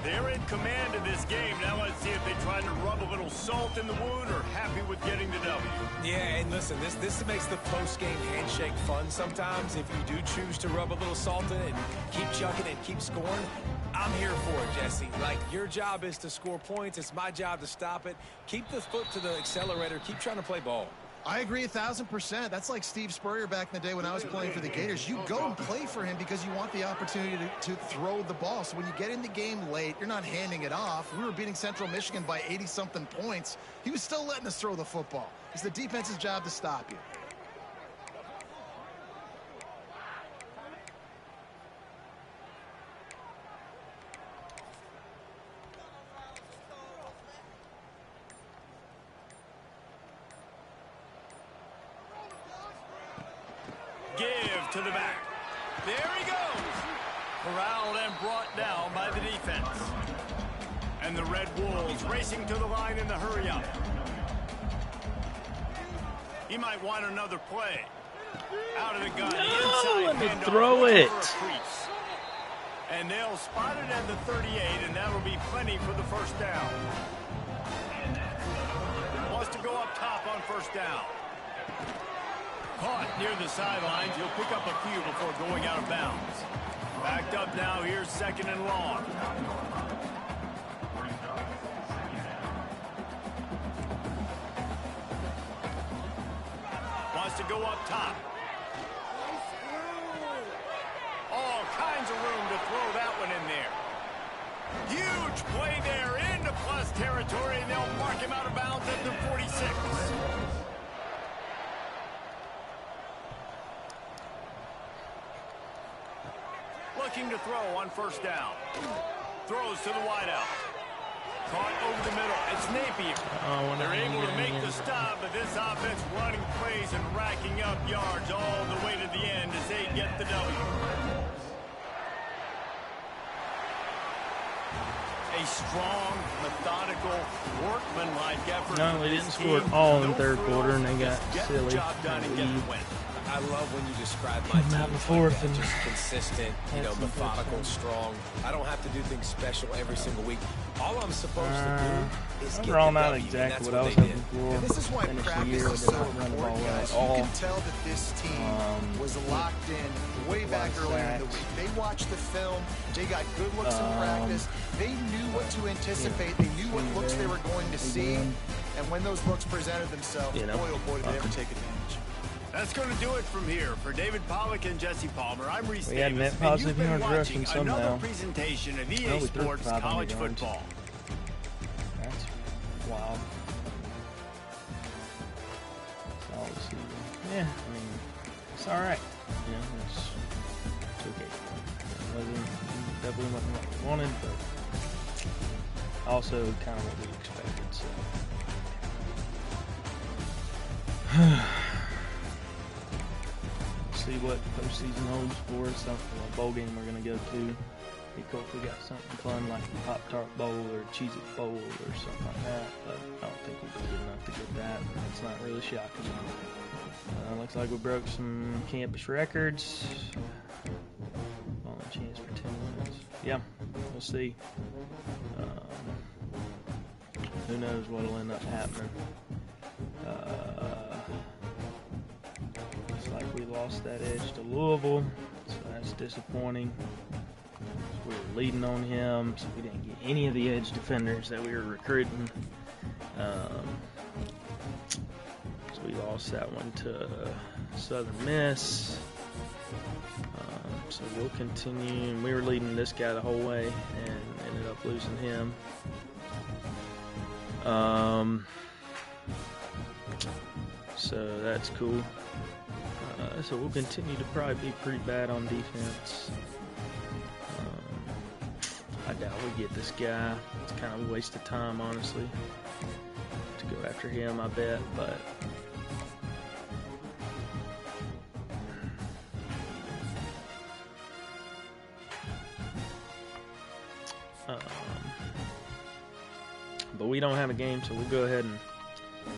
They're in command of this game. Now let's see if they try to rub a little salt in the wound or happy with getting the W. Yeah, and listen, this makes the post-game handshake fun sometimes. If you do choose to rub a little salt in it and keep chucking and keep scoring, I'm here for it, Jesse. Like, your job is to score points. It's my job to stop it. Keep the foot to the accelerator. Keep trying to play ball. I agree 1,000%. That's like Steve Spurrier back in the day when I was playing for the Gators. You go and play for him because you want the opportunity to throw the ball. So when you get in the game late, you're not handing it off. We were beating Central Michigan by 80-something points. He was still letting us throw the football. It's the defense's job to stop you. Give to the back. There he goes. Corralled and brought down by the defense. And the Red Wolves racing to the line in the hurry-up. He might want another play. Out of the gun. No, let me throw it. And they'll spot it at the 38, and that'll be plenty for the first down. Wants to go up top on first down. Caught near the sidelines. He'll pick up a few before going out of bounds. Backed up now. Here's second and long. Wants to go up top. All kinds of room to throw that one in there. Huge play there into plus territory, and they'll mark him out of bounds at the 46. Looking to throw on first down. Throws to the wideout. Caught over the middle. It's Napier. They're able to make the stop, but this offense running plays and racking up yards all the way to the end as they get the W. A strong, methodical, workmanlike effort. No, they didn't score at all in the third quarter, and they got silly. Job done and get the win. I love when you describe my team like that, just consistent, methodical, strong. I don't have to do things special every single week. All I'm supposed to do is get the overall, not W, exactly and what I that's was what they hoping did. for. And this is why Finish the practice year, is they so didn't run the ball important, well guys. at You all. can tell that this team was locked in way back earlier in the week. They watched the film. They got good looks in practice. They knew what to anticipate. They knew what looks they were going to see. And when those looks presented themselves, boy, oh boy, did they ever take advantage. That's going to do it from here. For David Pollack and Jesse Palmer, I'm Reese We had Davis, net and positive you've been yards watching rushing another somehow. presentation of Oh, EA we threw Sports 500 College yards. Football. That's wild. Solid season. Yeah, I mean, it's all right. You know, it's okay. Definitely wasn't what we wanted, but also kind of what we expected. So. See what postseason holds for us. A bowl game we're going to go to. Be cool if we got something fun like the Pop-Tart Bowl or Cheez-It Bowl or something like that. But I don't think we'll be good enough to get that. It's not really shocking. Looks like we broke some campus records. Only chance for 10 wins. Yeah, we'll see. Who knows what'll end up happening. Looks like we lost that edge to Louisville, so that's disappointing. We were leading on him, so we didn't get any of the edge defenders that we were recruiting. So we lost that one to Southern Miss. So we'll continue. We were leading this guy the whole way and ended up losing him. So that's cool. So we'll continue to probably be pretty bad on defense. I doubt we get this guy. It's kind of a waste of time, honestly, to go after him, I bet. But we don't have a game, so we'll go ahead and